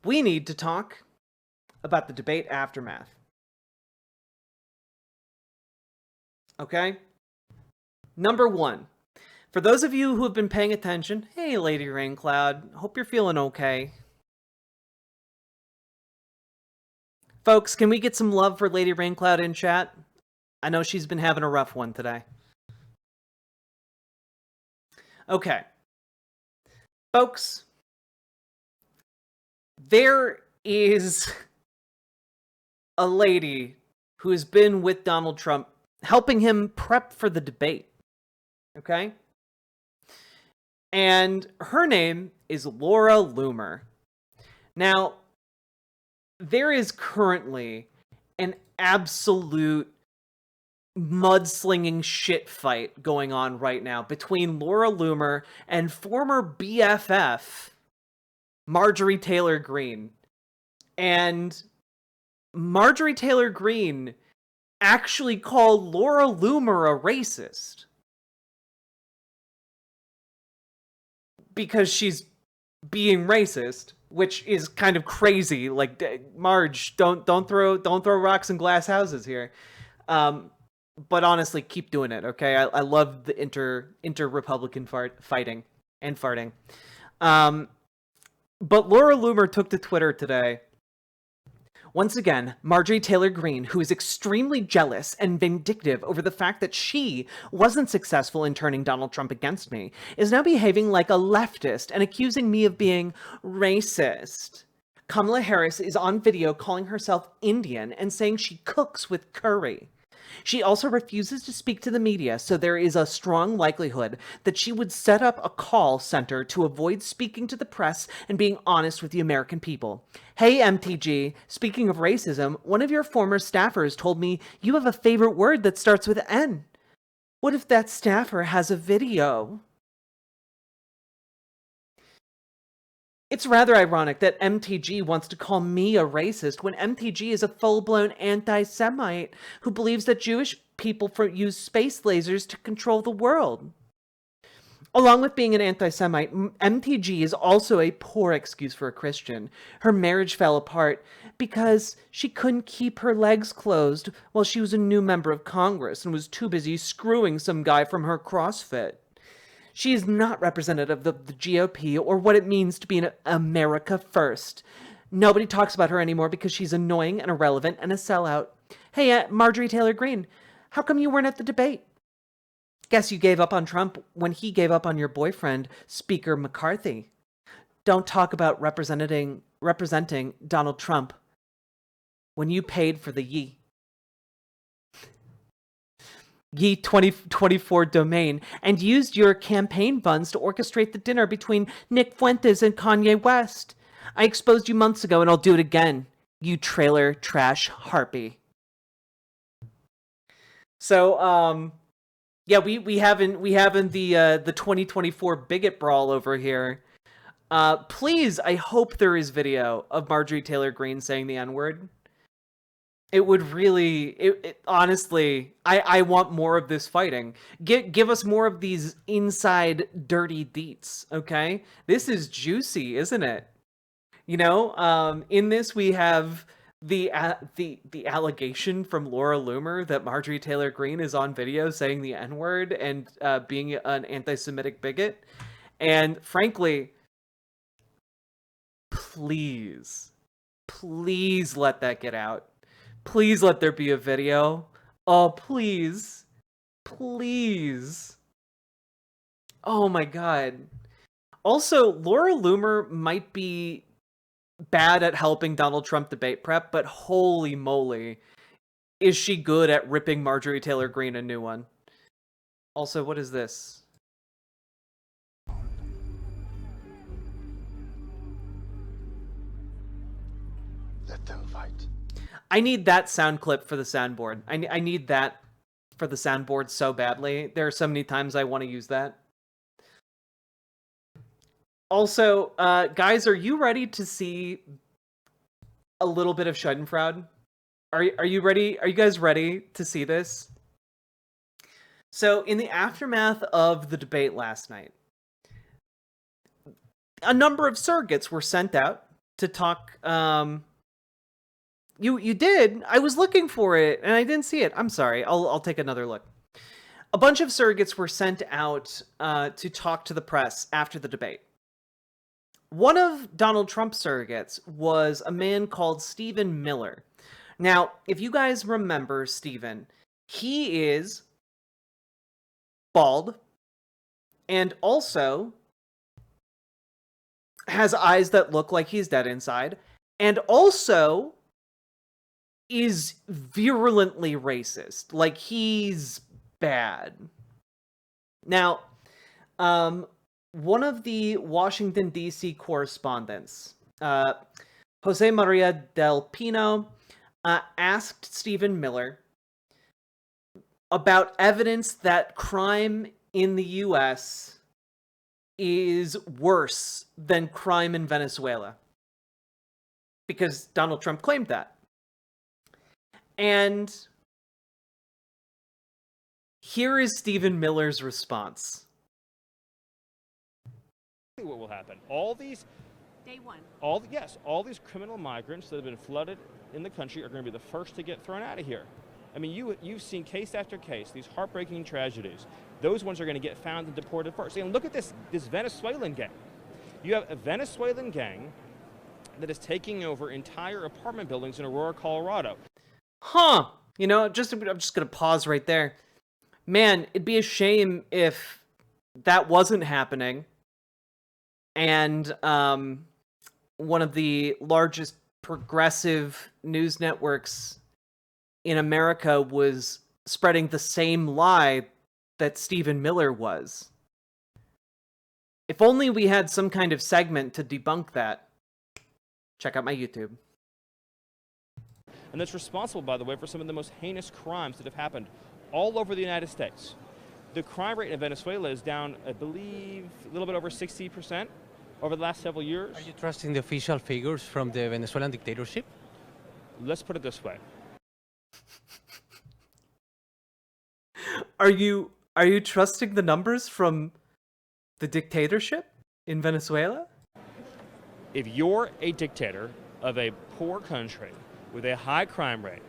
we need to talk about the debate aftermath. Okay? Number one, for those of you who have been paying attention, hey, Lady Raincloud, hope you're feeling okay. Folks, can we get some love for Lady Raincloud in chat? I know she's been having a rough one today. Okay. Folks, there is a lady who has been with Donald Trump helping him prep for the debate. Okay? And her name is Laura Loomer. Now, there is currently an absolute mudslinging shit fight going on right now between Laura Loomer and former BFF Marjorie Taylor Greene. And Marjorie Taylor Greene actually called Laura Loomer a racist because she's being racist, which is kind of crazy. Like, Marge, don't throw rocks in glass houses here. But honestly, keep doing it, okay? I love the inter-Republican fighting and farting. But Laura Loomer took to Twitter today. Once again, Marjorie Taylor Greene, who is extremely jealous and vindictive over the fact that she wasn't successful in turning Donald Trump against me, is now behaving like a leftist and accusing me of being racist. Kamala Harris is on video calling herself Indian and saying she cooks with curry. She also refuses to speak to the media, so there is a strong likelihood that she would set up a call center to avoid speaking to the press and being honest with the American people. Hey, MTG, speaking of racism, one of your former staffers told me you have a favorite word that starts with N. What if that staffer has a video? It's rather ironic that MTG wants to call me a racist when MTG is a full-blown anti-Semite who believes that Jewish people use space lasers to control the world. Along with being an anti-Semite, MTG is also a poor excuse for a Christian. Her marriage fell apart because she couldn't keep her legs closed while she was a new member of Congress and was too busy screwing some guy from her CrossFit. She is not representative of the GOP or what it means to be an America first. Nobody talks about her anymore because she's annoying and irrelevant and a sellout. Hey, Marjorie Taylor Greene, how come you weren't at the debate? Guess you gave up on Trump when he gave up on your boyfriend, Speaker McCarthy. Don't talk about representing Donald Trump when you paid for the Ye 2024 domain and used your campaign funds to orchestrate the dinner between Nick Fuentes and Kanye West. I exposed you months ago and I'll do it again, you trailer trash harpy. So, yeah, we having the 2024 bigot brawl over here. Please, I hope there is video of Marjorie Taylor Greene saying the N-word. It would really, honestly, I want more of this fighting. Give us more of these inside dirty deets, okay? This is juicy, isn't it? You know, in this we have the allegation from Laura Loomer that Marjorie Taylor Greene is on video saying the N-word and being an anti-Semitic bigot. And frankly, please let that get out. Please let there be a video. Oh, please. Please. Oh my god. Also, Laura Loomer might be bad at helping Donald Trump debate prep, but holy moly, is she good at ripping Marjorie Taylor Greene a new one. Also, what is this? Let them fight. I need that sound clip for the soundboard. I need that for the soundboard so badly. There are so many times I want to use that. Also, guys, are you ready to see a little bit of Schadenfreude? Are you ready? Are you guys ready to see this? So, in the aftermath of the debate last night, a number of surrogates were sent out to talk. You did. I was looking for it and I didn't see it. I'm sorry. I'll take another look. A bunch of surrogates were sent out to talk to the press after the debate. One of Donald Trump's surrogates was a man called Stephen Miller. Now, if you guys remember Stephen, he is bald and also has eyes that look like he's dead inside, and also is virulently racist. Like, he's bad. Now, one of the Washington, D.C. correspondents, Jose Maria del Pino, asked Stephen Miller about evidence that crime in the U.S. is worse than crime in Venezuela. Because Donald Trump claimed that. And here is Stephen Miller's response. What will happen? All these Day one. all these criminal migrants that have been flooded in the country are going to be the first to get thrown out of here. I mean, you've seen case after case, these heartbreaking tragedies. Those ones are going to get found and deported first. And look at this Venezuelan gang. You have a Venezuelan gang that is taking over entire apartment buildings in Aurora, Colorado. Huh. You know, I'm just going to pause right there. Man, it'd be a shame if that wasn't happening. And one of the largest progressive news networks in America was spreading the same lie that Stephen Miller was. If only we had some kind of segment to debunk that. Check out my YouTube. And that's responsible, by the way, for some of the most heinous crimes that have happened all over the United States. The crime rate in Venezuela is down, I believe, a little bit over 60% over the last several years. Are you trusting the official figures from the Venezuelan dictatorship? Let's put it this way. Are you trusting the numbers from the dictatorship in Venezuela? If you're a dictator of a poor country with a high crime rate,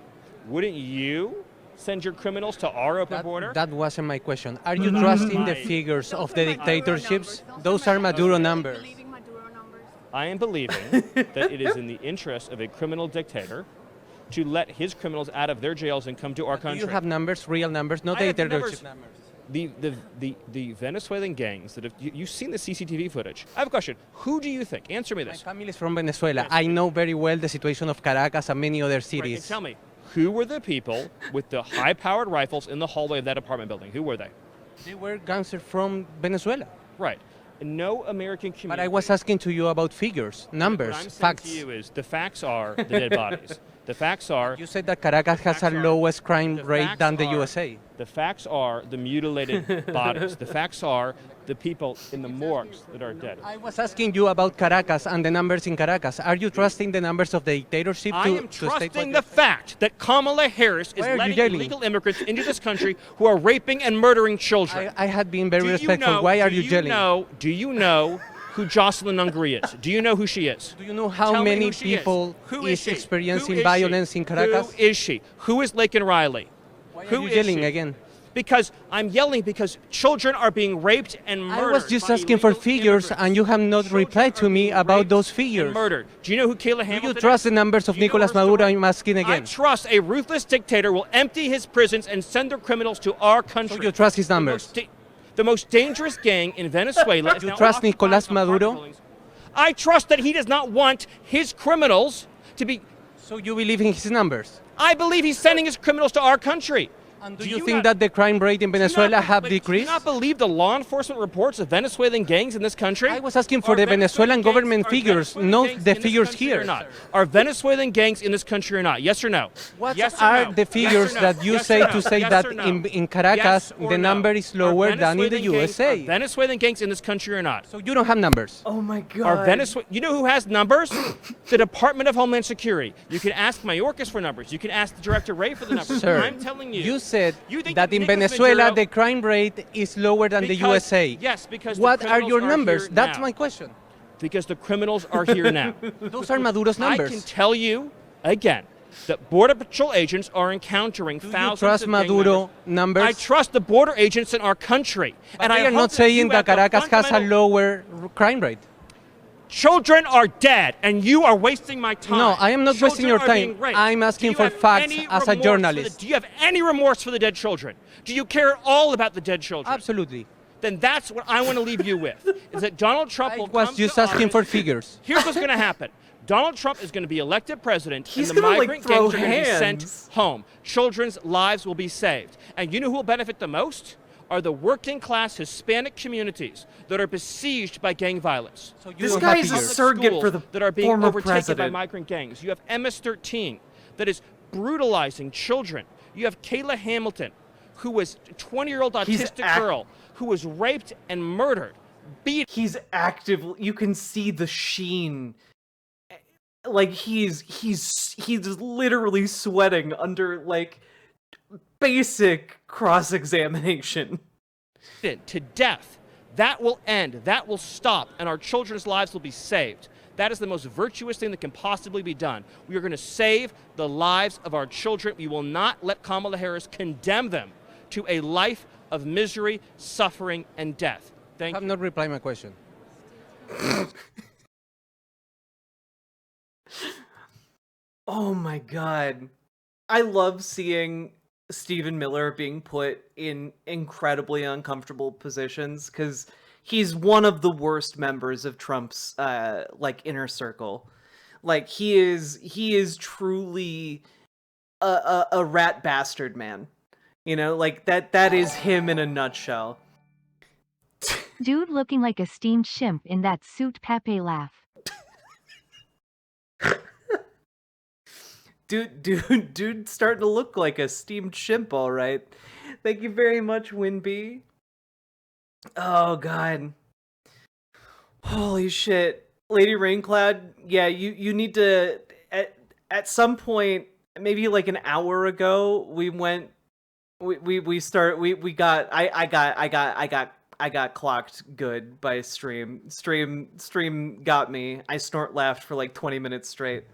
wouldn't you send your criminals to our open border? That wasn't my question. Are you trusting the figures of the dictatorships? Those are Maduro numbers. I am believing that it is in the interest of a criminal dictator to let his criminals out of their jails and come to our country. Do you have numbers, real numbers, not I have dictatorship numbers? The Venezuelan gangs that have, you've seen the CCTV footage. I have a question. Who do you think? Answer me My this. family is from Venezuela. I know very well the situation of Caracas and many other Right, cities. and tell me, who were the people with the high-powered rifles in the hallway of that apartment building? Who were they? They were gangsters from Venezuela. Right. No American community. But I was asking to you about figures, numbers, what I'm saying facts. to you is the facts are the dead bodies. The facts are. You said that Caracas has the lowest crime the rate facts than the are- USA. The facts are the mutilated bodies. The facts are the people in the morgues that are dead. I was asking you about Caracas and the numbers in Caracas. Are you trusting the numbers of the dictatorship I am to state what trusting you're the fact that Kamala Harris is Why are you letting yelling? illegal immigrants into this country who are raping and murdering children. I had been very Do you respectful. know- Why are do you yelling? Do you know who Jocelyn Ungary is? Do you know who she is? Do you know how Tell me many who she people Who is she? experiencing Who is violence she? in Caracas? Who is she? Who is Laken Riley? Why Who are you is yelling she? again? Because I'm yelling because children are being raped and murdered. I was just by asking for illegal figures, immigrants. and you have not Children replied to are me being about raped those and figures. murdered. Do you know who Kayla Do Hamilton you is? trust the numbers of Do you know Nicolas her story? Maduro? I'm asking I again. trust a ruthless dictator will empty his prisons and send their criminals to our country. So you trust his numbers? The most dangerous gang in Venezuela is You now trust occupying Nicolas apartment Maduro? buildings. I trust that he does not want his criminals to be. So you believe in his numbers? I believe he's sending his criminals to our country. And do Do you you think not- that the crime rate in Venezuela have Do you decreased? not believe the law enforcement reports of Venezuelan gangs in this country? I was asking for Are the Venezuelan gangs- government are figures, Venezuelan not gangs the in this figures country here. Or not? Are Venezuelan gangs in this country or not? Yes or no? What Yes or are no? the figures Yes or no? that you Yes say or no? to say Yes that or no? in Caracas Yes or the no? number is Are lower than in the Venezuelan gangs- USA? Are Venezuelan gangs in this country or not? So you don't have numbers. Oh my god. Are Venezuela? You know who has numbers? The Department of Homeland Security. You can ask Mayorkas for numbers. You can ask Director Ray for the numbers. Sir, I'm telling you. you said You think that in Nicolas Venezuela Maduro- the crime rate is lower than the Because- USA. Yes, because the What are criminals your are numbers? here That's now. my question. because the criminals are here now. Those are Maduro's I numbers. can tell you, again, that Border Patrol agents are encountering thousands trust of gang Maduro members. numbers? I trust the border agents in our country. But they are not saying that Caracas has a lower crime rate. Children are dead, and you are wasting my time. No, I am not Children wasting your are time. being raped. I'm Do asking you for have facts any as a remorse journalist. do you have any remorse for the dead children? Do you care at all about the dead children? Absolutely. Then that's what I want to leave you with, is that Donald Trump will I was come just to asking for office. figures. Here's what's going to happen. Donald Trump is going to be elected president, He's and the gonna, like, migrant throw gangs are going to be hands. sent home. Children's lives will be saved. And you know who will benefit the most? Are the working class Hispanic communities that are besieged by gang violence. So you This won't guy have is a figures. surrogate for the that are being former overtaken by president. migrant gangs. You have MS-13 that is brutalizing children. You have Kayla Hamilton, who was a 20-year-old autistic girl who was raped and murdered, beat. He's active. You can see the sheen. Like he's literally sweating under like basic cross-examination. To death. That will end. That will stop, and our children's lives will be saved. That is the most virtuous thing that can possibly be done. We are going to save the lives of our children. We will not let Kamala Harris condemn them to a life of misery, suffering, and death. Thank you. I'm not replying my question. Oh my god. I love seeing Stephen Miller being put in incredibly uncomfortable positions because he's one of the worst members of Trump's like inner circle. Like he is truly a rat bastard man. You know, like that is him in a nutshell. Dude looking like a steamed shrimp in that suit. Pepe laugh. Dude starting to look like a steamed shrimp, all right. Thank you very much, Winby. Oh god. Holy shit. Lady Raincloud, yeah, you need to at some point, maybe like an hour ago, I got clocked good by stream. Stream got me. I snort laughed for like 20 minutes straight.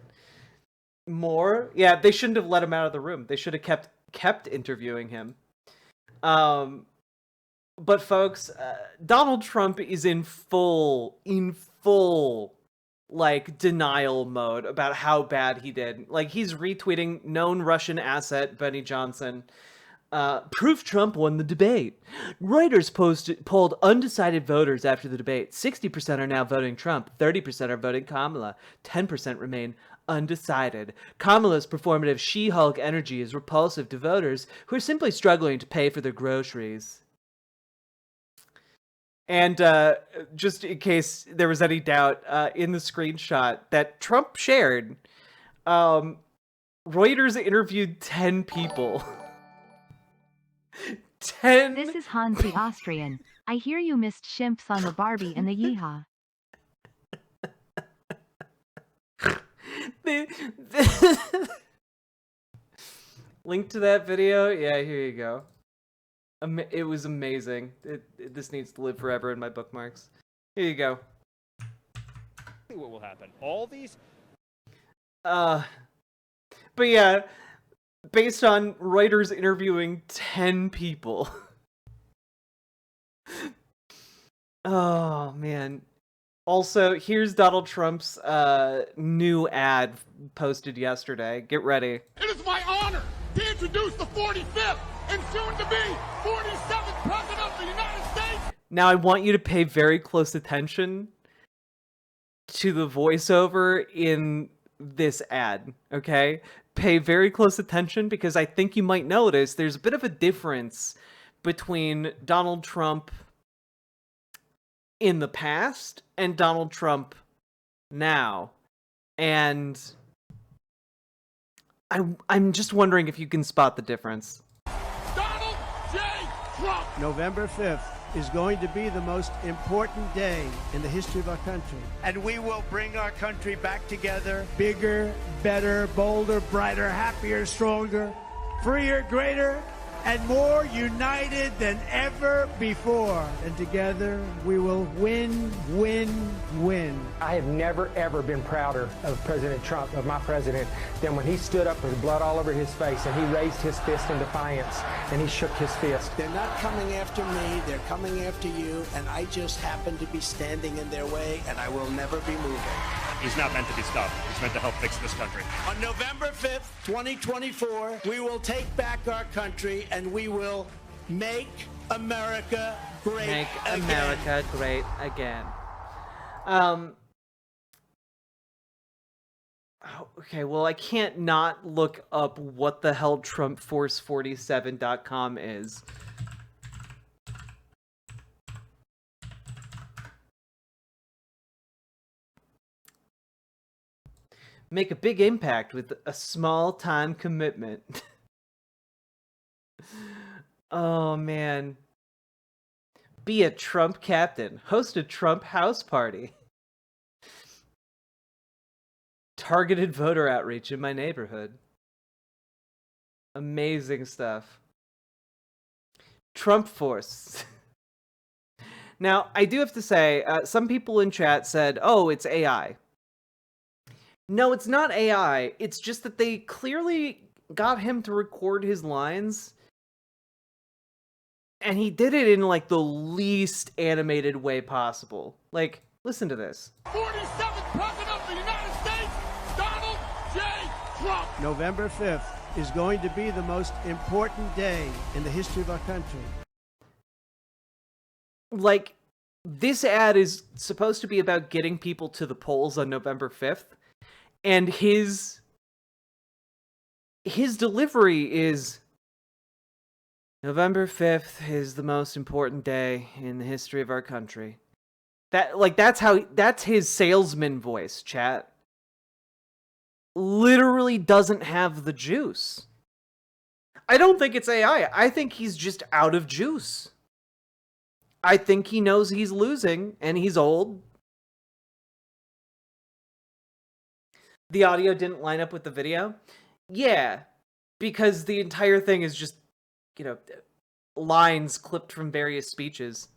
More? Yeah, they shouldn't have let him out of the room. They should have kept interviewing him. But folks, Donald Trump is in full like denial mode about how bad he did. Like he's retweeting known Russian asset Benny Johnson. Proof Trump won the debate. Reuters polled undecided voters after the debate. 60% are now voting Trump. 30% are voting Kamala. 10% remain undecided. Kamala's performative She-Hulk energy is repulsive to voters who are simply struggling to pay for their groceries. And just in case there was any doubt, in the screenshot that Trump shared, Reuters interviewed 10 people. 10. This is Hans the Austrian. I hear you missed shimps on the Barbie and the Yeehaw. Link to that video? Yeah, here you go. It was amazing. This needs to live forever in my bookmarks. Here you go. What will happen? All these. But yeah, based on Reuters interviewing 10 people. Oh man. Also, here's Donald Trump's new ad posted yesterday. Get ready. It is my honor to introduce the 45th and soon to be 47th President of the United States. Now I want you to pay very close attention to the voiceover in this ad, okay? Pay very close attention because I think you might notice there's a bit of a difference between Donald Trump in the past and Donald Trump now. And I'm just wondering if you can spot the difference. Donald J. Trump. November 5th is going to be the most important day in the history of our country. And we will bring our country back together. Bigger, better, bolder, brighter, happier, stronger, freer, greater, and more united than ever before. And together we will win, win, win. I have never, ever been prouder of President Trump, of my president, than when he stood up with blood all over his face and he raised his fist in defiance and he shook his fist. They're not coming after me, they're coming after you, and I just happen to be standing in their way, and I will never be moving. He's not meant to be stopped. He's meant to help fix this country. On November 5th, 2024, we will take back our country and we will make America great again. Make America great again. Okay, well, I can't not look up what the hell TrumpForce47.com is. Make a big impact with a small time commitment. Oh, man. Be a Trump captain. Host a Trump house party. Targeted voter outreach in my neighborhood. Amazing stuff. Trump Force. Now, I do have to say, some people in chat said, oh, it's AI. No, it's not AI. It's just that they clearly got him to record his lines. And he did it in, like, the least animated way possible. Like, listen to this. 47th President of the United States, Donald J. Trump. November 5th is going to be the most important day in the history of our country. Like, this ad is supposed to be about getting people to the polls on November 5th. And his delivery is, November 5th is the most important day in the history of our country. That's his salesman voice, chat. Literally doesn't have the juice. I don't think it's AI. I think he's just out of juice. I think he knows he's losing and he's old. The audio didn't line up with the video? Yeah, because the entire thing is just, you know, lines clipped from various speeches.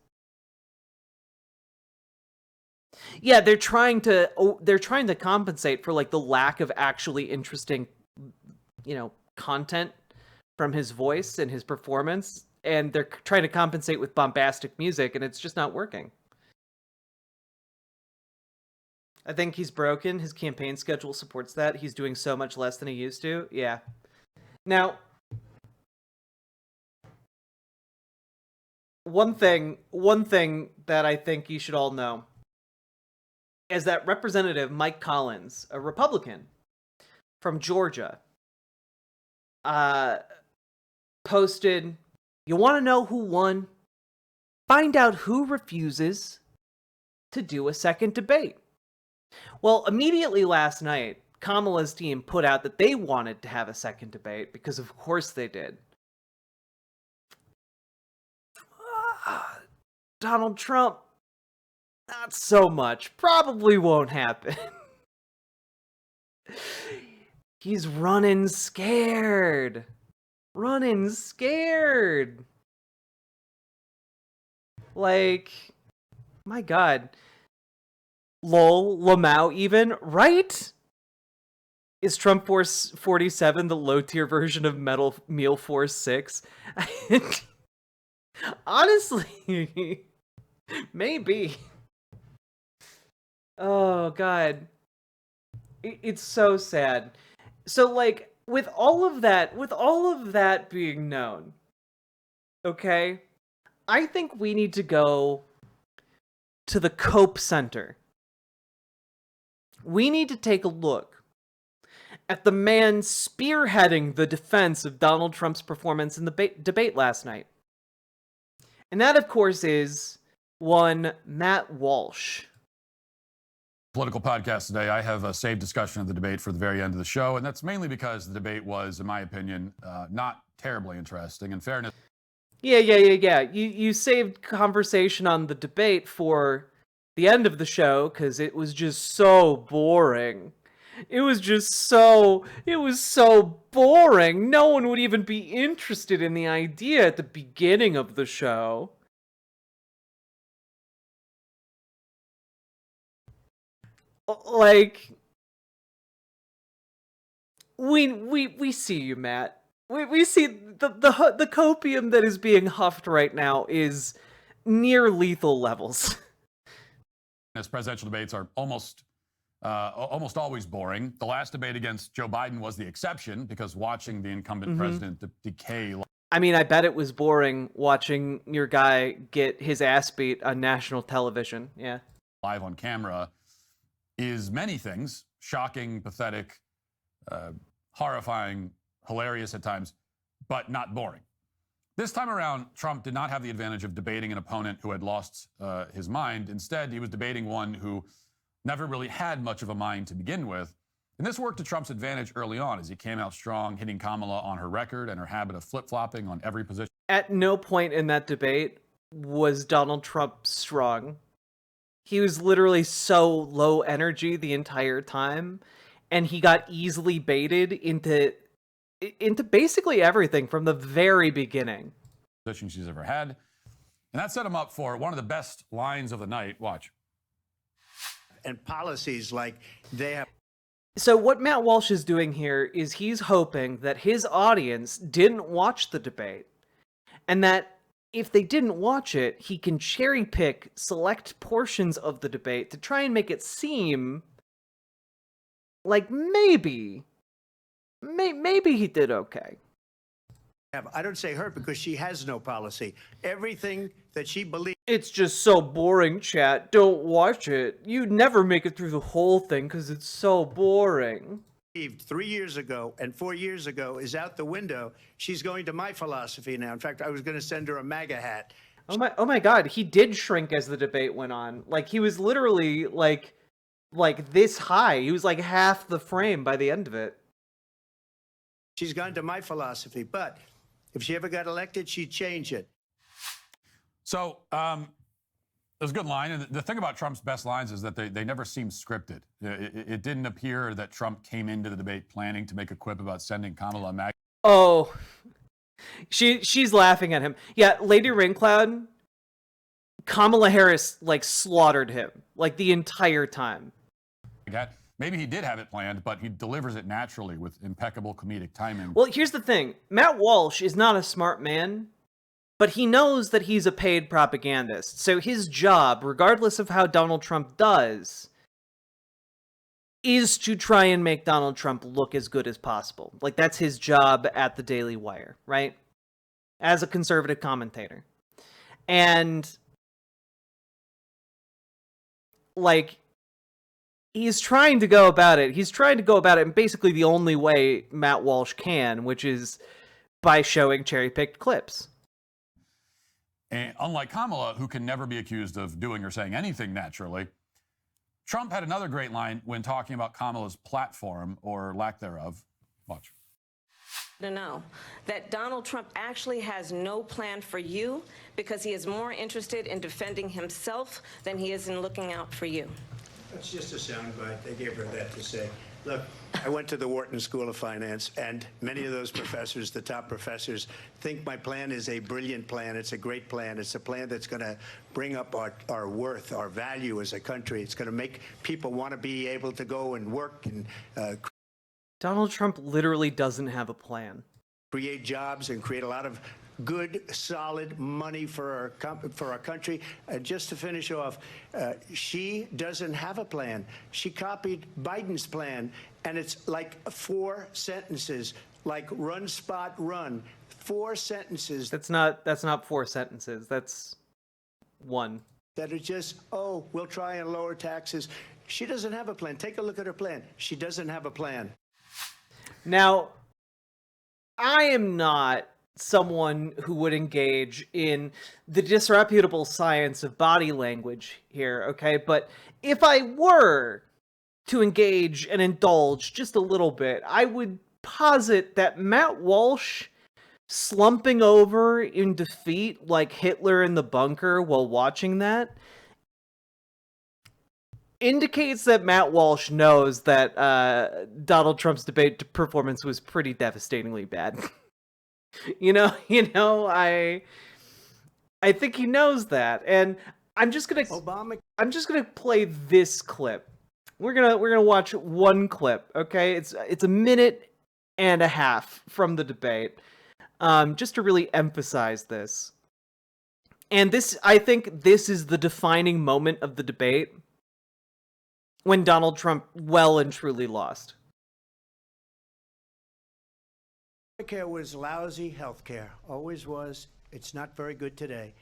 Yeah, they're trying to compensate for, like, the lack of actually interesting, you know, content from his voice and his performance, and they're trying to compensate with bombastic music, and it's just not working. I think he's broken. His campaign schedule supports that. He's doing so much less than he used to. Yeah. Now, one thing that I think you should all know is that Representative Mike Collins, a Republican from Georgia, posted, "You want to know who won? Find out who refuses to do a second debate." Well, immediately last night, Kamala's team put out that they wanted to have a second debate, because of course they did. Donald Trump, not so much. Probably won't happen. He's running scared. Running scared. Like, my God. Lol, Lamau even, right? Is Trump Force 47 the low-tier version of Meal Force 6? Honestly, maybe. Oh, God. It's so sad. So, like, with all of that being known, okay, I think we need to go to the Cope Center. We need to take a look at the man spearheading the defense of Donald Trump's performance in the debate last night. And that, of course, is one Matt Walsh. Political podcast today. I have a saved discussion of the debate for the very end of the show, and that's mainly because the debate was, in my opinion, not terribly interesting. In fairness... Yeah. You saved conversation on the debate for the end of the show because it was just so boring. It was so boring. No one would even be interested in the idea at the beginning of the show. Like, we see you, Matt. We see the copium that is being huffed right now is near lethal levels. As presidential debates are almost always boring. The last debate against Joe Biden was the exception because watching the incumbent president decay. I mean, I bet it was boring watching your guy get his ass beat on national television. Yeah. Live on camera is many things: shocking, pathetic, horrifying, hilarious at times, but not boring. This time around, Trump did not have the advantage of debating an opponent who had lost his mind. Instead, he was debating one who never really had much of a mind to begin with. And this worked to Trump's advantage early on as he came out strong, hitting Kamala on her record and her habit of flip-flopping on every position. At no point in that debate was Donald Trump strong. He was literally so low energy the entire time, and he got easily baited into basically everything from the very beginning. Position she's ever had. And that set him up for one of the best lines of the night. Watch. And policies like they have. So what Matt Walsh is doing here is he's hoping that his audience didn't watch the debate, and that if they didn't watch it, he can cherry pick select portions of the debate to try and make it seem like maybe he did okay. I don't say her because she has no policy. Everything that she believes. It's just so boring, chat. Don't watch it. You never make it through the whole thing because it's so boring. 3 years ago and 4 years ago is out the window. She's going to my philosophy now. In fact, I was going to send her a MAGA hat. Oh my God, he did shrink as the debate went on. Like, he was literally like this high. He was like half the frame by the end of it. She's gone to my philosophy, but if she ever got elected, she'd change it. So it was a good line. And the thing about Trump's best lines is that they never seem scripted. It didn't appear that Trump came into the debate planning to make a quip about sending Kamala a MAGA. Oh, she's laughing at him. Yeah, Lady Raincloud, Kamala Harris, like, slaughtered him, like, the entire time. Maybe he did have it planned, but he delivers it naturally with impeccable comedic timing. Well, here's the thing. Matt Walsh is not a smart man, but he knows that he's a paid propagandist. So his job, regardless of how Donald Trump does, is to try and make Donald Trump look as good as possible. Like, that's his job at the Daily Wire, right? As a conservative commentator. And, like, he's trying to go about it. He's trying to go about it in basically the only way Matt Walsh can, which is by showing cherry-picked clips. And unlike Kamala, who can never be accused of doing or saying anything naturally, Trump had another great line when talking about Kamala's platform, or lack thereof. Watch. To know that Donald Trump actually has no plan for you because he is more interested in defending himself than he is in looking out for you. That's just a soundbite. They gave her that to say. Look, I went to the Wharton School of Finance, and many of those professors, the top professors, think my plan is a brilliant plan. It's a great plan. It's a plan that's going to bring up our worth, our value as a country. It's going to make people want to be able to go and work and Donald Trump literally doesn't have a plan. Create jobs and create a lot of good, solid money for our country. Just to finish off, she doesn't have a plan. She copied Biden's plan, and it's like 4 sentences, like run, spot, run. 4 sentences. That's not 4 sentences. That's 1. That are just, oh, we'll try and lower taxes. She doesn't have a plan. Take a look at her plan. She doesn't have a plan. Now, I am not someone who would engage in the disreputable science of body language here, okay? But if I were to engage and indulge just a little bit, I would posit that Matt Walsh slumping over in defeat like Hitler in the bunker while watching that indicates that Matt Walsh knows that Donald Trump's debate performance was pretty devastatingly bad. I think he knows that, and I'm just gonna play this clip. We're gonna watch one clip, okay? It's a minute and a half from the debate, just to really emphasize this. And I think this is the defining moment of the debate when Donald Trump well and truly lost. Obamacare was lousy health care, always was. It's not very good today.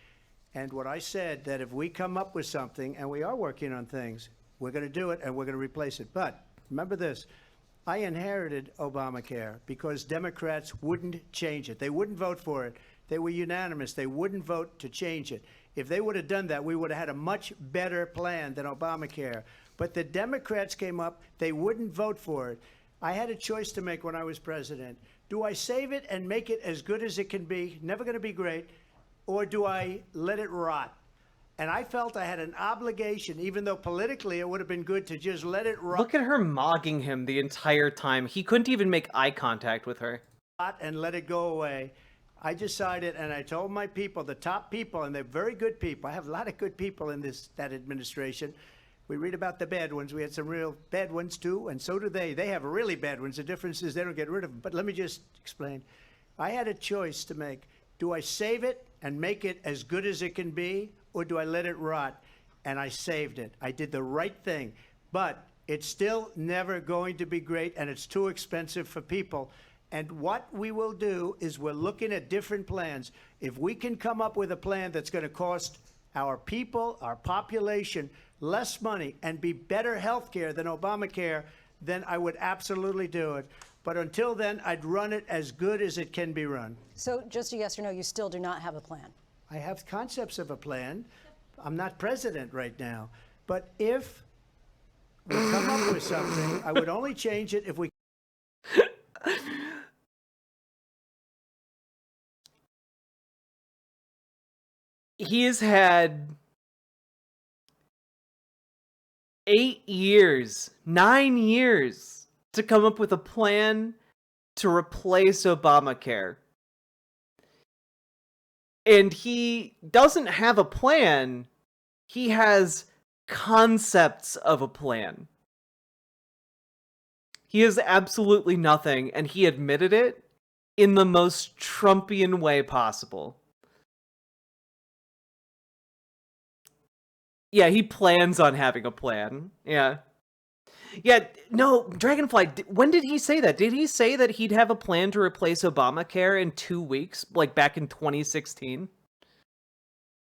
And what I said, that if we come up with something, and we are working on things, we're going to do it and we're going to replace it. But remember this, I inherited Obamacare because Democrats wouldn't change it. They wouldn't vote for it. They were unanimous. They wouldn't vote to change it. If they would have done that, we would have had a much better plan than Obamacare. But the Democrats came up, they wouldn't vote for it. I had a choice to make when I was president. Do I save it and make it as good as it can be, never going to be great, or do I let it rot? And I felt I had an obligation, even though politically it would have been good to just let it rot. Look at her mocking him the entire time. He couldn't even make eye contact with her. And let it go away. I decided, and I told my people, the top people, and they're very good people. I have a lot of good people in that administration. We read about the bad ones. We had some real bad ones, too, and so do they. They have really bad ones. The difference is they don't get rid of them. But let me just explain. I had a choice to make. Do I save it and make it as good as it can be, or do I let it rot? And I saved it. I did the right thing. But it's still never going to be great, and it's too expensive for people. And what we will do is we're looking at different plans. If we can come up with a plan that's going to cost our people, our population, less money and be better health care than Obamacare, then I would absolutely do it. But until then, I'd run it as good as it can be run. So just a yes or no, you still do not have a plan? I have concepts of a plan. I'm not president right now. But if we come up with something, I would only change it if we... He has had 8 years, 9 years to come up with a plan to replace Obamacare. And he doesn't have a plan. He has concepts of a plan. He has absolutely nothing, and he admitted it in the most Trumpian way possible. Yeah, he plans on having a plan. Yeah. Yeah, no, Dragonfly, when did he say that? Did he say that he'd have a plan to replace Obamacare in 2 weeks, like back in 2016?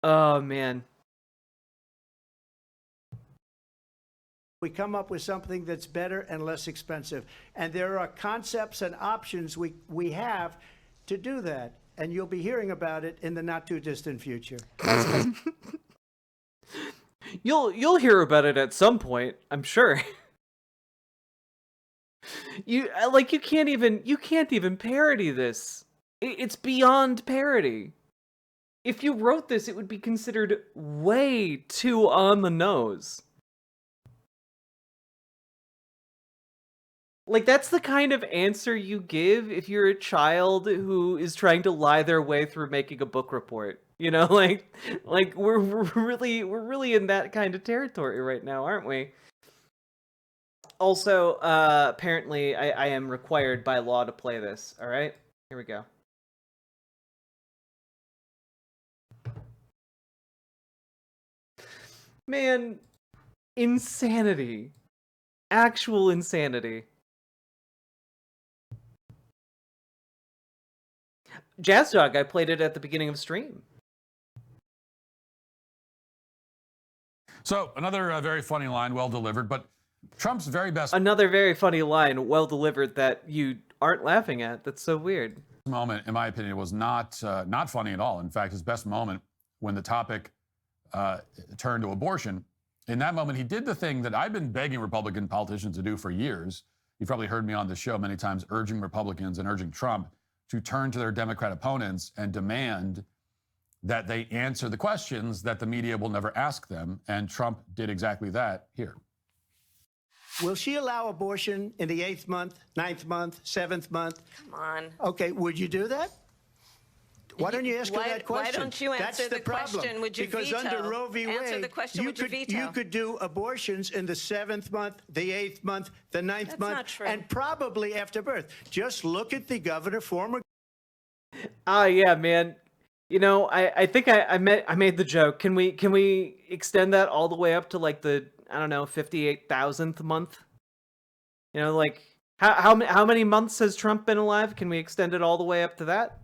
Oh, man. We come up with something that's better and less expensive. And there are concepts and options we have to do that. And you'll be hearing about it in the not-too-distant future. You'll hear about it at some point, I'm sure. You can't even parody this. It's beyond parody. If you wrote this, it would be considered way too on the nose. Like, that's the kind of answer you give if you're a child who is trying to lie their way through making a book report. You know, like we're really in that kind of territory right now, aren't we? Also, apparently I am required by law to play this. All right, here we go. Man, insanity. Actual insanity. Jazz Dog, I played it at the beginning of stream. So, another very funny line, well delivered, but Trump's very best... Another very funny line, well delivered, that you aren't laughing at. That's so weird. ...moment, in my opinion, was not funny at all. In fact, his best moment, when the topic turned to abortion, in that moment, he did the thing that I've been begging Republican politicians to do for years. You've probably heard me on the show many times urging Republicans and urging Trump to turn to their Democrat opponents and demand that they answer the questions that the media will never ask them. And Trump did exactly that here. Will she allow abortion in the 8th month, 9th month, 7th month? Come on. Okay, would you do that? Why don't you ask her Why- that question? why don't you answer That's the problem. question, would you because veto? under Roe v. Wade, Answer the question, you would you could veto? you could do abortions in the 7th month, the 8th month, the 9th That's month, not true. and probably after birth. Just look at the governor, former. Yeah, man. You know, I think I made the joke. Can we extend that all the way up to like the, I don't know, 58,000th month? You know, like how many months has Trump been alive? Can we extend it all the way up to that?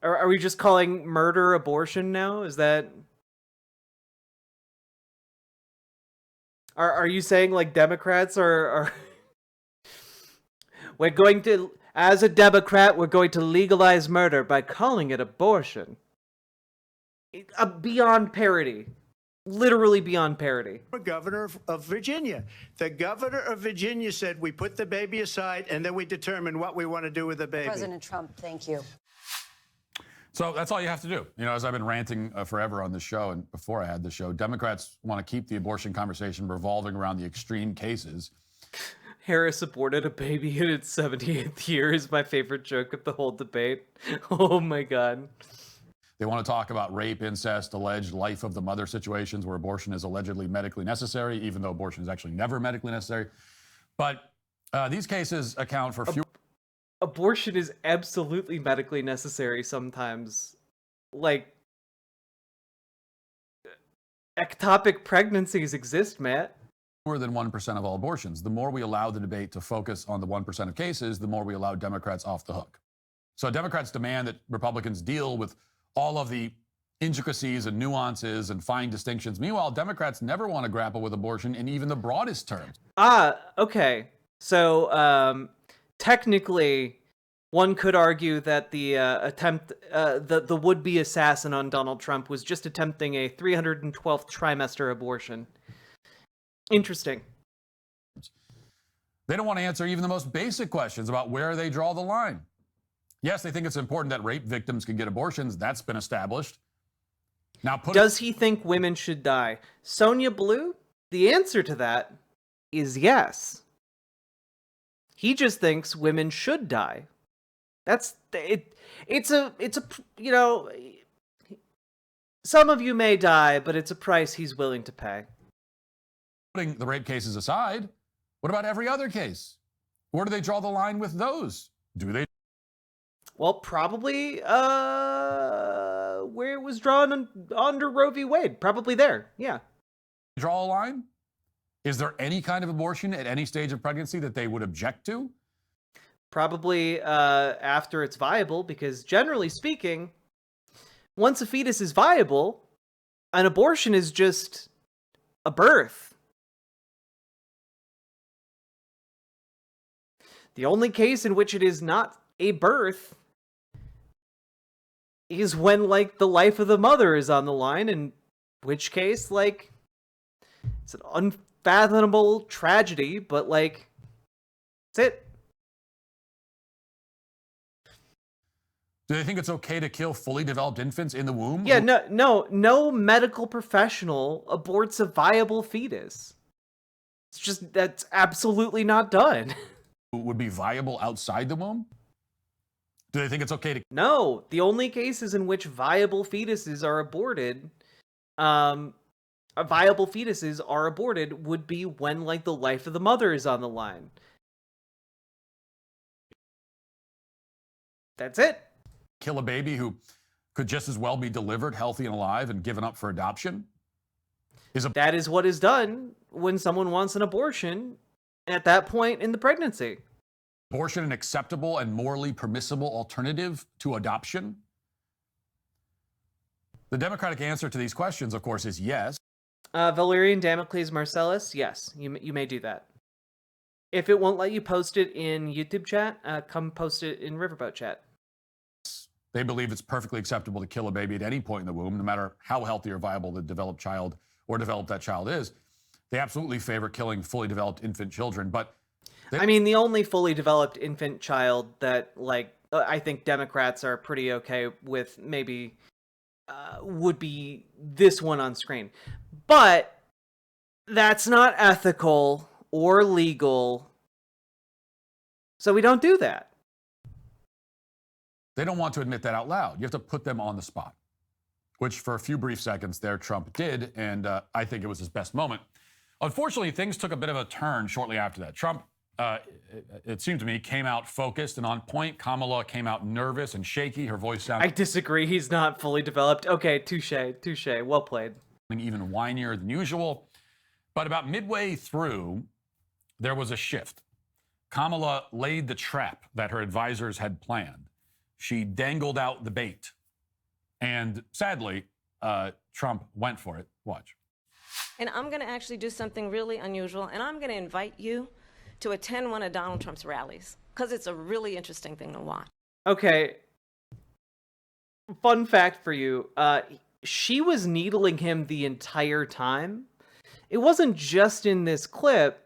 Or are we just calling murder abortion now? Is that... Are you saying like Democrats are we're going to, as a Democrat, we're going to legalize murder by calling it abortion? Beyond parody. Literally beyond parody. Governor of Virginia. The governor of Virginia said we put the baby aside and then we determine what we want to do with the baby. President Trump, thank you. So that's all you have to do. You know, as I've been ranting forever on this show and before I had the show, Democrats want to keep the abortion conversation revolving around the extreme cases. Harris aborted a baby in its 78th year is my favorite joke of the whole debate. Oh my God. They want to talk about rape, incest, alleged life of the mother situations where abortion is allegedly medically necessary, even though abortion is actually never medically necessary. But these cases account for fewer. Abortion is absolutely medically necessary sometimes. Like, ectopic pregnancies exist, Matt. More than 1% of all abortions. The more we allow the debate to focus on the 1% of cases, the more we allow Democrats off the hook. So Democrats demand that Republicans deal with all of the intricacies and nuances and fine distinctions. Meanwhile, Democrats never want to grapple with abortion in even the broadest terms. Okay. So, technically, one could argue that the the would-be assassin on Donald Trump was just attempting a 312th trimester abortion. Interesting. They don't want to answer even the most basic questions about where they draw the line. Yes, they think it's important that rape victims can get abortions. That's been established. Now, does he think women should die? Sonia Blue? The answer to that is yes. He just thinks women should die. That's it. It's a, you know, some of you may die, but it's a price he's willing to pay. Putting the rape cases aside, what about every other case? Where do they draw the line with those? Do they? Well, probably where it was drawn under Roe v. Wade. Probably there, yeah. Draw a line? Is there any kind of abortion at any stage of pregnancy that they would object to? Probably after it's viable, because generally speaking, once a fetus is viable, an abortion is just a birth. The only case in which it is not a birth is when, like, the life of the mother is on the line, in which case, like, it's an unfathomable tragedy, but, like, that's it. Do they think it's okay to kill fully developed infants in the womb? Yeah, no medical professional aborts a viable fetus. It's just, that's absolutely not done. Would be viable outside the womb? Do they think it's okay to... No, the only cases in which viable fetuses are aborted, would be when, like, the life of the mother is on the line. That's it. Kill a baby who could just as well be delivered healthy and alive and given up for adoption? That is what is done when someone wants an abortion at that point in the pregnancy. Abortion an acceptable and morally permissible alternative to adoption? The Democratic answer to these questions, of course, is yes. Valerian Damocles Marcellus, yes, you may do that. If it won't let you post it in YouTube chat, come post it in Riverboat chat. They believe it's perfectly acceptable to kill a baby at any point in the womb, no matter how healthy or viable the developed child or developed that child is. They absolutely favor killing fully developed infant children, but... I mean, the only fully developed infant child that, like, I think Democrats are pretty okay with maybe would be this one on screen. But that's not ethical or legal. So we don't do that. They don't want to admit that out loud. You have to put them on the spot, which for a few brief seconds there, Trump did, and I think it was his best moment. Unfortunately, things took a bit of a turn shortly after that. Trump, it seemed to me, came out focused and on point. Kamala came out nervous and shaky. Her voice sounded... I disagree. He's not fully developed. Okay, touche. Well played. Even whinier than usual. But about midway through, there was a shift. Kamala laid the trap that her advisors had planned. She dangled out the bait. And sadly, Trump went for it. Watch. And I'm going to actually do something really unusual, and I'm going to invite you to attend one of Donald Trump's rallies, because it's a really interesting thing to watch. Okay. Fun fact for you. She was needling him the entire time. It wasn't just in this clip.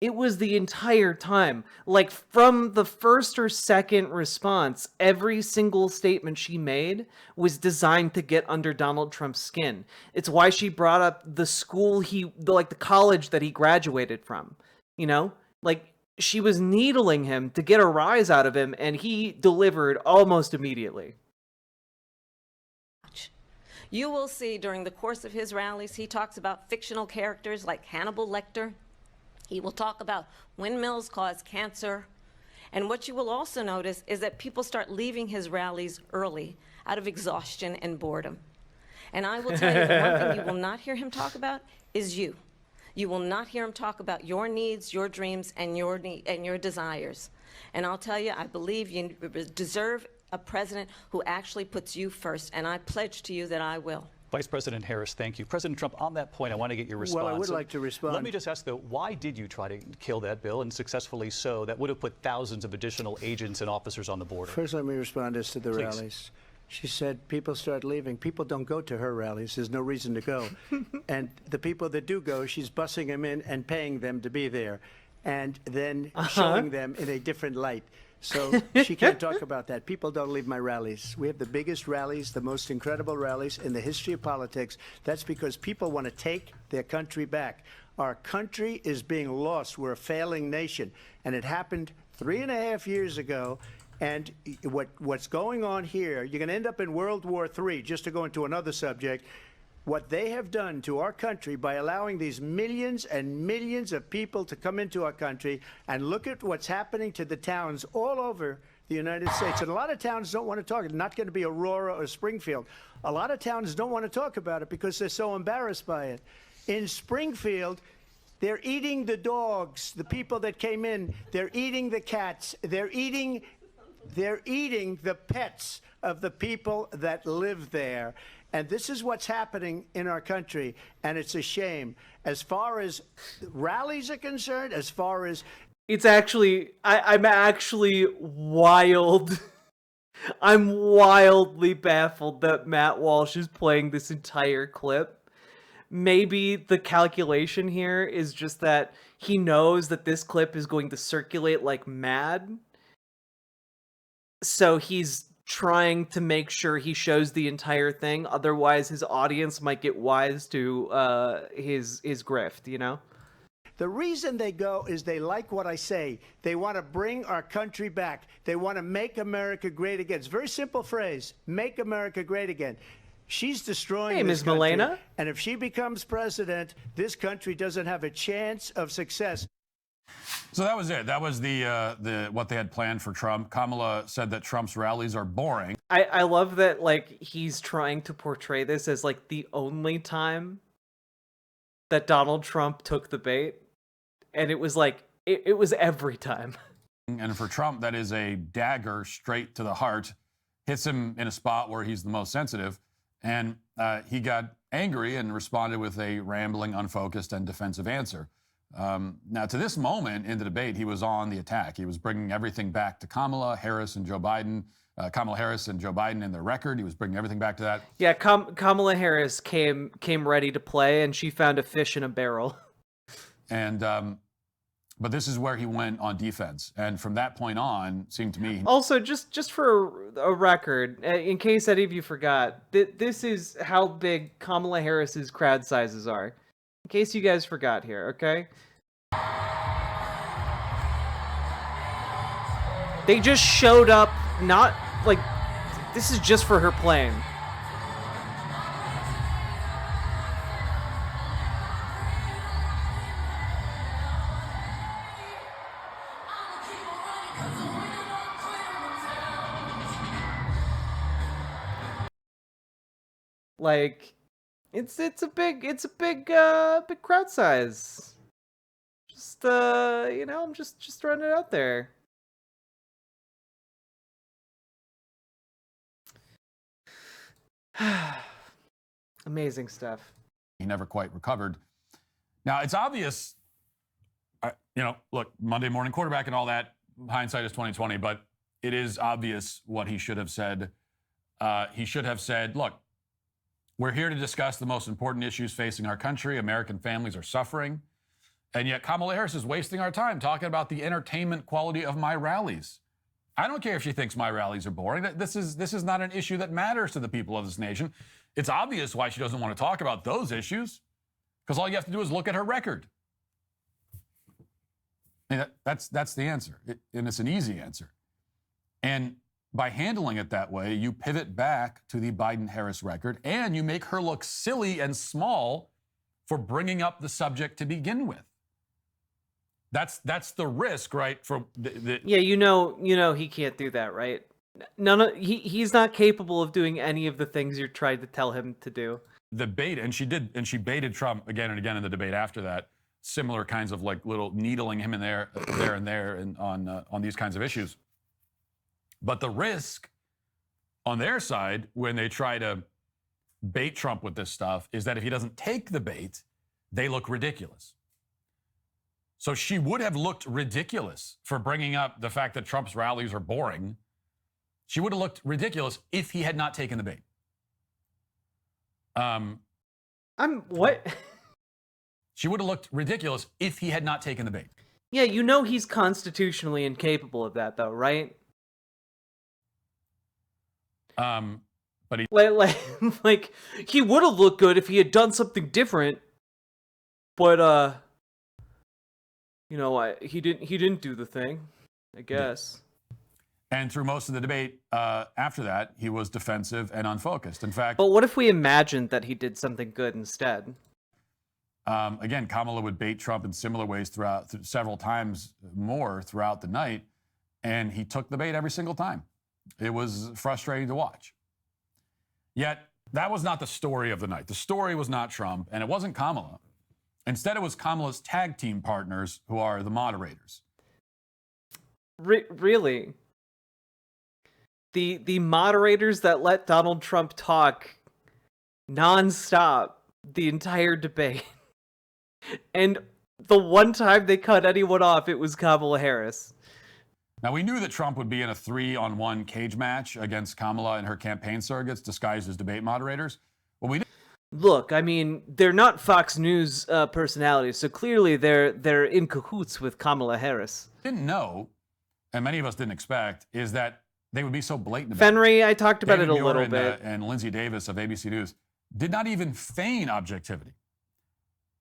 It was the entire time. Like, from the first or second response, every single statement she made was designed to get under Donald Trump's skin. It's why she brought up the school the college that he graduated from. You know? Like, she was needling him to get a rise out of him, and he delivered almost immediately. You will see during the course of his rallies, he talks about fictional characters like Hannibal Lecter. He will talk about windmills cause cancer. And what you will also notice is that people start leaving his rallies early out of exhaustion and boredom. And I will tell you, the one thing you will not hear him talk about is you. You will not hear him talk about your needs, your dreams, and your desires. And I'll tell you, I believe you deserve a president who actually puts you first, and I pledge to you that I will. Vice President Harris, thank you. President Trump, on that point, I want to get your response. Well, I would like to respond. Let me just ask, though, why did you try to kill that bill, and successfully so? That would have put thousands of additional agents and officers on the border. First, let me respond as to the Please. rallies. She said people start leaving. People don't go to her rallies. There's no reason to go. And the people that do go, she's bussing them in and paying them to be there, and then showing them in a different light. So she can't talk about that. People don't leave my rallies. We have the biggest rallies, the most incredible rallies in the history of politics. That's because people want to take their country back. Our country is being lost. We're a failing nation. And it happened 3.5 years ago. And what's going on here, you're going to end up in World War III, just to go into another subject. What they have done to our country by allowing these millions and millions of people to come into our country, and look at what's happening to the towns all over the United States. And a lot of towns don't want to talk. It's not going to be Aurora or Springfield. A lot of towns don't want to talk about it because they're so embarrassed by it. In Springfield, they're eating the dogs, the people that came in. They're eating the cats. They're eating the pets of the people that live there. And this is what's happening in our country, and it's a shame. As far as rallies are concerned, as far as... It's actually... I'm actually wild. I'm wildly baffled that Matt Walsh is playing this entire clip. Maybe the calculation here is just that he knows that this clip is going to circulate like mad. So he's trying to make sure he shows the entire thing, otherwise his audience might get wise to his grift, you know? The reason they go is they like what I say. They want to bring our country back. They want to make America great again. It's a very simple phrase, make America great again. She's destroying this country. Ms. Milena. And if she becomes president, this country doesn't have a chance of success. So that was it. That was the what they had planned for Trump. Kamala said that Trump's rallies are boring. I love that, like, he's trying to portray this as, like, the only time that Donald Trump took the bait. And it was, like, it was every time. And for Trump, that is a dagger straight to the heart. Hits him in a spot where he's the most sensitive. And he got angry and responded with a rambling, unfocused, and defensive answer. Now, to this moment in the debate, he was on the attack. He was bringing everything back to Kamala Harris and Joe Biden. Kamala Harris and Joe Biden in their record. He was bringing everything back to that. Yeah, Kamala Harris came ready to play, and she found a fish in a barrel. And but this is where he went on defense, and from that point on, seemed to me. Also, just for a record, in case any of you forgot, this is how big Kamala Harris's crowd sizes are. In case you guys forgot here, okay? They just showed up, not, like, this is just for her plane. Like, it's a big crowd size. Just you know, I'm just throwing it out there. Amazing stuff. He never quite recovered. Now, it's obvious, you know, look, Monday morning quarterback and all that, hindsight is 2020, but it is obvious what he should have said. He should have said, look, we're here to discuss the most important issues facing our country. American families are suffering. And yet Kamala Harris is wasting our time talking about the entertainment quality of my rallies. I don't care if she thinks my rallies are boring. This is not an issue that matters to the people of this nation. It's obvious why she doesn't want to talk about those issues, because all you have to do is look at her record. And that's the answer, and it's an easy answer. And by handling it that way, you pivot back to the Biden-Harris record, and you make her look silly and small for bringing up the subject to begin with. That's the risk, right? Yeah, you know he can't do that, right? He's not capable of doing any of the things you're trying to tell him to do. The bait, and she baited Trump again and again in the debate after that. Similar kinds of like little needling him in there and on these kinds of issues. But the risk on their side when they try to bait Trump with this stuff is that if he doesn't take the bait, they look ridiculous. So she would have looked ridiculous for bringing up the fact that Trump's rallies are boring. She would have looked ridiculous if he had not taken the bait. What? She would have looked ridiculous if he had not taken the bait. Yeah, you know he's constitutionally incapable of that, though, right? But he like he would have looked good if he had done something different. But you know, he didn't do the thing, I guess. And through most of the debate after that, he was defensive and unfocused. In fact, but what if we imagined that he did something good instead? Again, Kamala would bait Trump in similar ways throughout several times more throughout the night, and he took the bait every single time. It was frustrating to watch. Yet, that was not the story of the night. The story was not Trump, and it wasn't Kamala. Instead, it was Kamala's tag team partners, who are the moderators. Really? The moderators that let Donald Trump talk nonstop the entire debate. And the one time they cut anyone off, it was Kamala Harris. Now, we knew that Trump would be in a 3-on-1 cage match against Kamala and her campaign surrogates disguised as debate moderators. Well, we didn't. Look, I mean, they're not Fox News personalities, so clearly they're in cahoots with Kamala Harris. Didn't know, and many of us didn't expect, is that they would be so blatant about Fenry, I talked about David it a Muir little bit. And Lindsay Davis of ABC News did not even feign objectivity.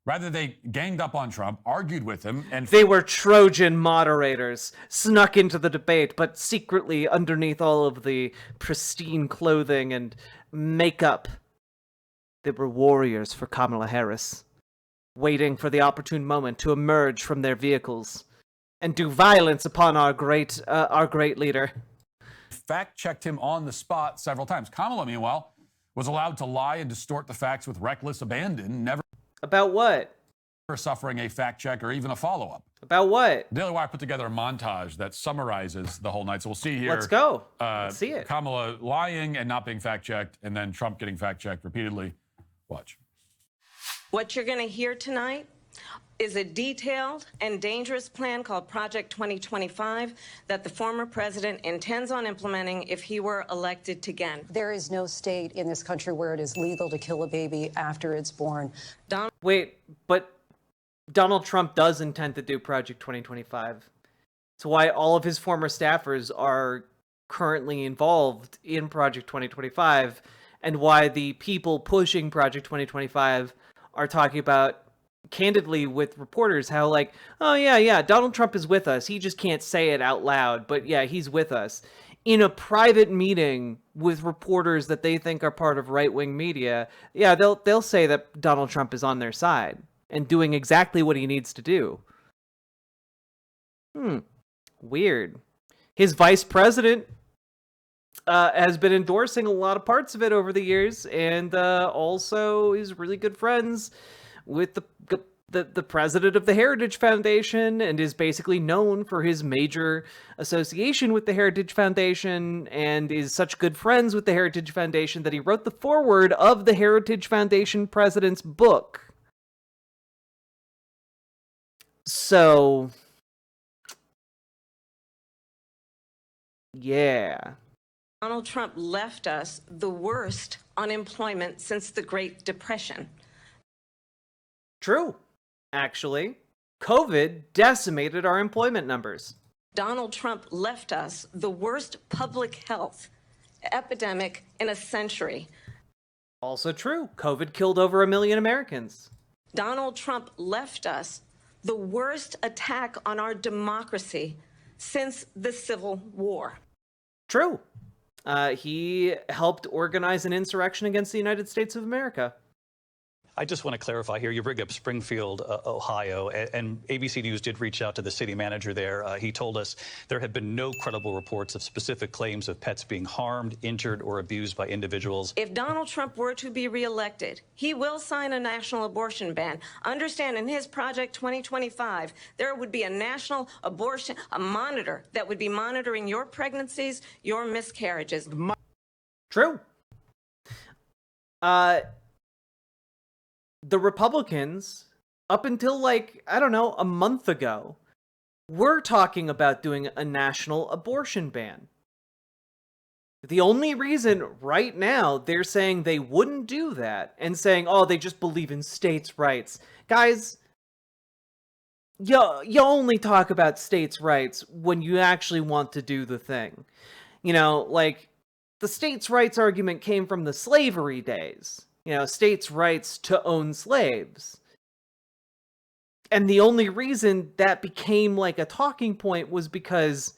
Rather, they ganged up on Trump, argued with him, and they were Trojan moderators, snuck into the debate, but secretly underneath all of the pristine clothing and makeup, they were warriors for Kamala Harris, waiting for the opportune moment to emerge from their vehicles and do violence upon our great leader. fact-checked him on the spot several times. Kamala, meanwhile, was allowed to lie and distort the facts with reckless abandon, never about what? Suffering a fact check or even a follow-up. About what? Daily Wire put together a montage that summarizes the whole night. So we'll see here. Let's go. Let's see it. Kamala lying and not being fact-checked, and then Trump getting fact-checked repeatedly. Watch. What you're going to hear tonight is a detailed and dangerous plan called Project 2025 that the former president intends on implementing if he were elected again. There is no state in this country where it is legal to kill a baby after it's born. Wait, but Donald Trump does intend to do Project 2025. It's why all of his former staffers are currently involved in Project 2025, and why the people pushing Project 2025 are talking about candidly with reporters how like, oh yeah, Donald Trump is with us. He just can't say it out loud, but yeah, he's with us. In a private meeting with reporters that they think are part of right-wing media, yeah, they'll say that Donald Trump is on their side and doing exactly what he needs to do. Weird. His vice president has been endorsing a lot of parts of it over the years, and also is really good friends with the president of the Heritage Foundation, and is basically known for his major association with the Heritage Foundation, and is such good friends with the Heritage Foundation that he wrote the foreword of the Heritage Foundation president's book. So, yeah. Donald Trump left us the worst unemployment since the Great Depression. True. Actually, COVID decimated our employment numbers. Donald Trump left us the worst public health epidemic in a century. Also true. COVID killed over 1 million Americans. Donald Trump left us the worst attack on our democracy since the Civil War. True. He helped organize an insurrection against the United States of America. I just want to clarify here. You bring up Springfield, Ohio, and ABC News did reach out to the city manager there. He told us there have been no credible reports of specific claims of pets being harmed, injured, or abused by individuals. If Donald Trump were to be reelected, he will sign a national abortion ban. Understand, in his Project 2025, there would be a national abortion, a monitor that would be monitoring your pregnancies, your miscarriages. True. The Republicans, up until like, I don't know, a month ago, were talking about doing a national abortion ban. The only reason right now they're saying they wouldn't do that and saying, oh, they just believe in states' rights. Guys, you only talk about states' rights when you actually want to do the thing. You know, like, the states' rights argument came from the slavery days. You know, states' rights to own slaves. And the only reason that became like a talking point was because,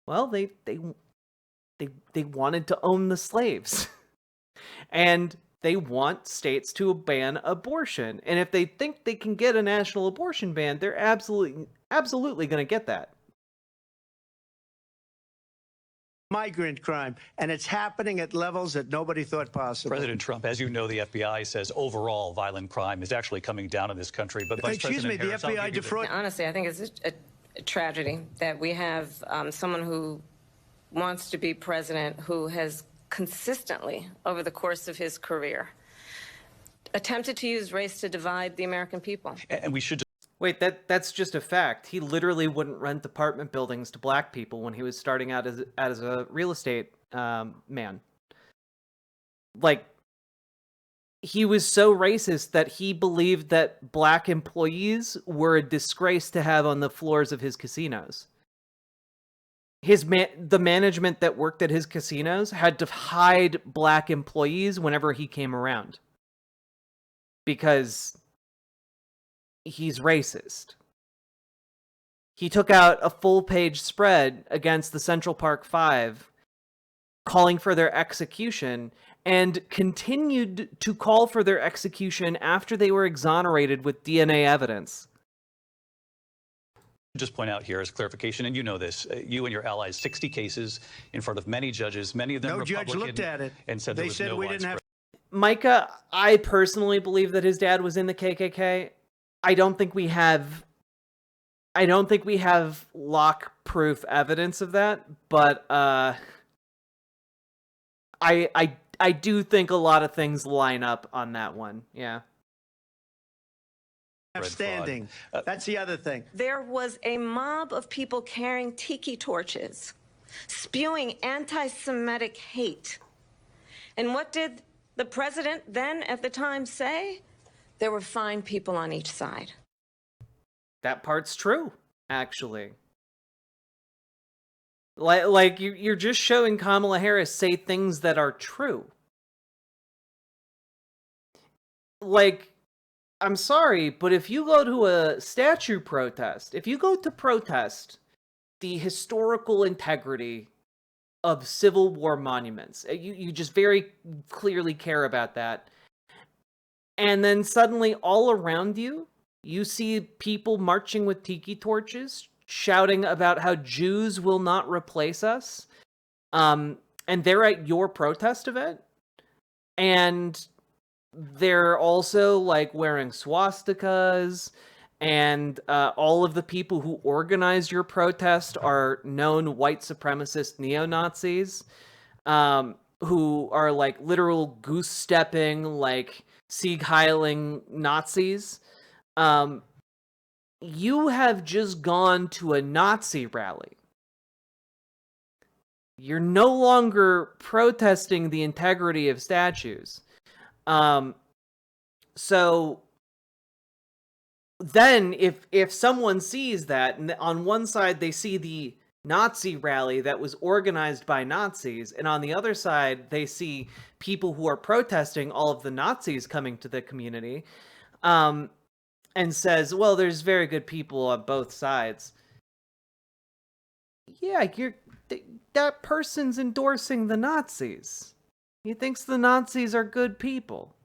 well, they wanted to own the slaves. And they want states to ban abortion. And if they think they can get a national abortion ban, they're absolutely going to get that. Migrant crime, and it's happening at levels that nobody thought possible. President Trump, as you know, the FBI says overall violent crime is actually coming down in this country. But Vice Excuse me, President the Harris, FBI defraud. Honestly, I think it's a tragedy that we have someone who wants to be president who has consistently, over the course of his career, attempted to use race to divide the American people. And we should. Wait, that's just a fact. He literally wouldn't rent apartment buildings to black people when he was starting out as a real estate man. Like, he was so racist that he believed that black employees were a disgrace to have on the floors of his casinos. The management that worked at his casinos had to hide black employees whenever he came around. Because he's racist. He took out a full-page spread against the Central Park Five, calling for their execution, and continued to call for their execution after they were exonerated with DNA evidence. Just point out here as clarification, and you know this, you and your allies, 60 cases in front of many judges, many of them No Republican, judge looked at it. And said They there was said no we didn't have. Micah, I personally believe that his dad was in the KKK. I don't think we have lock-proof evidence of that, but I do think a lot of things line up on that one. Yeah. Standing. That's the other thing. There was a mob of people carrying tiki torches, spewing anti-Semitic hate. And what did the president then at the time say? There were fine people on each side. That part's true, actually. Like you're just showing Kamala Harris say things that are true. Like, I'm sorry, but if you go to a statue protest, if you go to protest the historical integrity of Civil War monuments, you just very clearly care about that, and then suddenly all around you, you see people marching with tiki torches, shouting about how Jews will not replace us, and they're at your protest event, and they're also like wearing swastikas, and all of the people who organized your protest are known white supremacist neo-Nazis, who are like literal goose-stepping, like Sieg Heiling Nazis. You have just gone to a Nazi rally. You're no longer protesting the integrity of statues. So then if someone sees that, and on one side they see the Nazi rally that was organized by Nazis, and on the other side they see people who are protesting all of the Nazis coming to the community, and says, well, there's very good people on both sides. Yeah, that person's endorsing the Nazis. He thinks the Nazis are good people.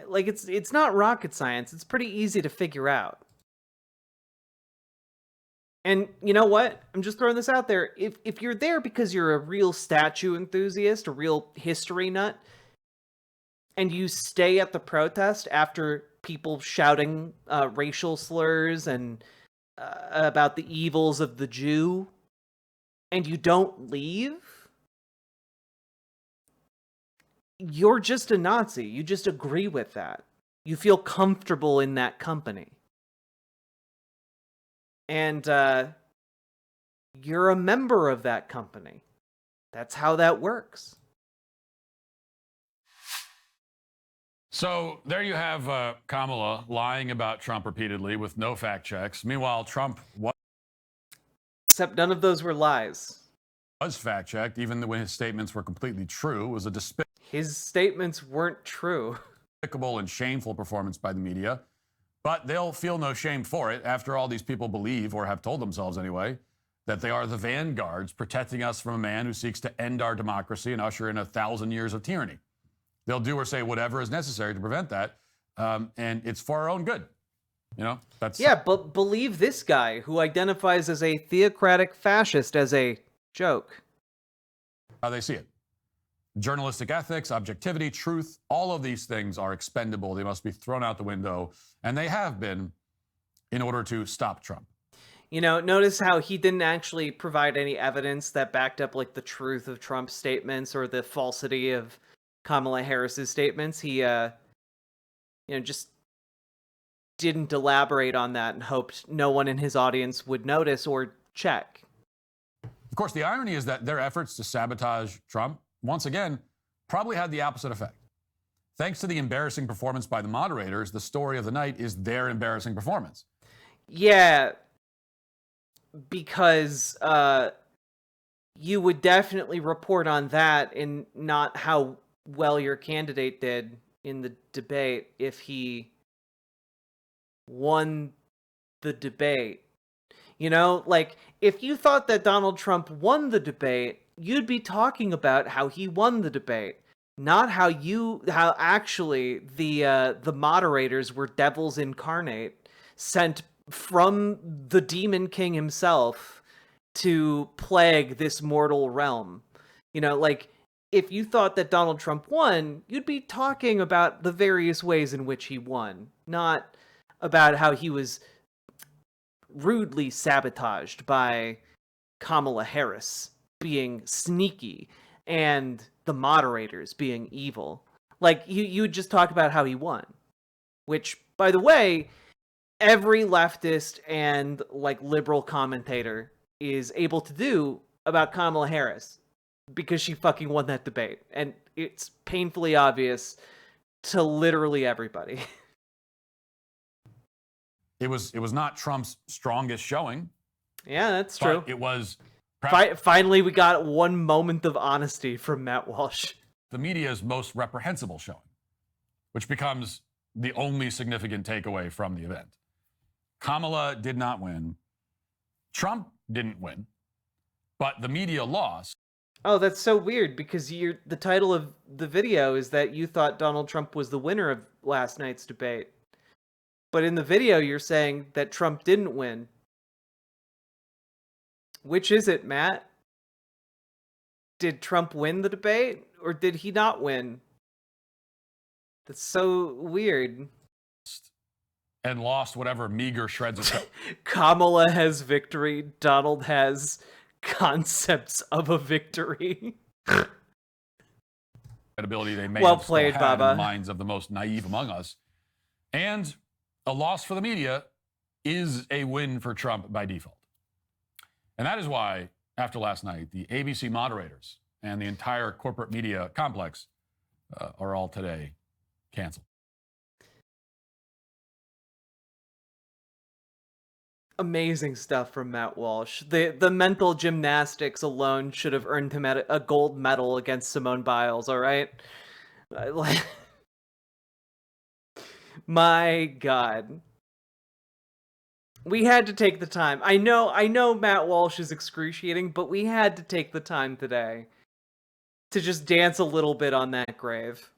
Like, it's not rocket science. It's pretty easy to figure out. And you know what? I'm just throwing this out there. If you're there because you're a real statue enthusiast, a real history nut, and you stay at the protest after people shouting racial slurs and about the evils of the Jew, and you don't leave, you're just a Nazi. You just agree with that. You feel comfortable in that company. And you're a member of that company. That's how that works. So there you have Kamala lying about Trump repeatedly with no fact checks. Meanwhile, Trump Except none of those were lies. Was fact checked, even when his statements were completely true. It was a His statements weren't true. Despicable and shameful performance by the media. But they'll feel no shame for it. After all, these people believe, or have told themselves anyway, that they are the vanguards protecting us from a man who seeks to end our democracy and usher in 1,000 years of tyranny. They'll do or say whatever is necessary to prevent that, and it's for our own good. You know, that's... Yeah, but believe this guy who identifies as a theocratic fascist as a joke. How they see it. Journalistic ethics, objectivity, truth, all of these things are expendable. They must be thrown out the window, and they have been, in order to stop Trump. You know, notice how he didn't actually provide any evidence that backed up like the truth of Trump's statements or the falsity of Kamala Harris's statements. He, just didn't elaborate on that and hoped no one in his audience would notice or check. Of course, the irony is that their efforts to sabotage Trump, once again, probably had the opposite effect. Thanks to the embarrassing performance by the moderators, the story of the night is their embarrassing performance. Yeah, because you would definitely report on that and not how well your candidate did in the debate if he won the debate. You know, like, if you thought that Donald Trump won the debate, you'd be talking about how he won the debate, not how actually the moderators were devils incarnate, sent from the Demon King himself to plague this mortal realm. You know, like, if you thought that Donald Trump won, you'd be talking about the various ways in which he won, not about how he was rudely sabotaged by Kamala Harris being sneaky and the moderators being evil. Like, you would just talk about how he won, which, by the way, every leftist and like liberal commentator is able to do about Kamala Harris because she fucking won that debate, and it's painfully obvious to literally everybody. It was not Trump's strongest showing. Yeah, that's true. It was Finally, we got one moment of honesty from Matt Walsh. The media's most reprehensible showing, which becomes the only significant takeaway from the event. Kamala did not win. Trump didn't win, but the media lost. Oh, that's so weird, because the title of the video is that you thought Donald Trump was the winner of last night's debate. But in the video, you're saying that Trump didn't win. Which is it, Matt? Did Trump win the debate, or did he not win? That's so weird. And lost whatever meager shreds of... Kamala has victory. Donald has concepts of a victory. Credibility they may well have played, still had Baba. in the minds of the most naive among us. And a loss for the media is a win for Trump by default. And that is why, after last night, the ABC moderators and the entire corporate media complex are all today canceled. Amazing stuff from Matt Walsh. The mental gymnastics alone should have earned him a gold medal against Simone Biles, all right? My God. We had to take the time. I know Matt Walsh is excruciating, but we had to take the time today to just dance a little bit on that grave.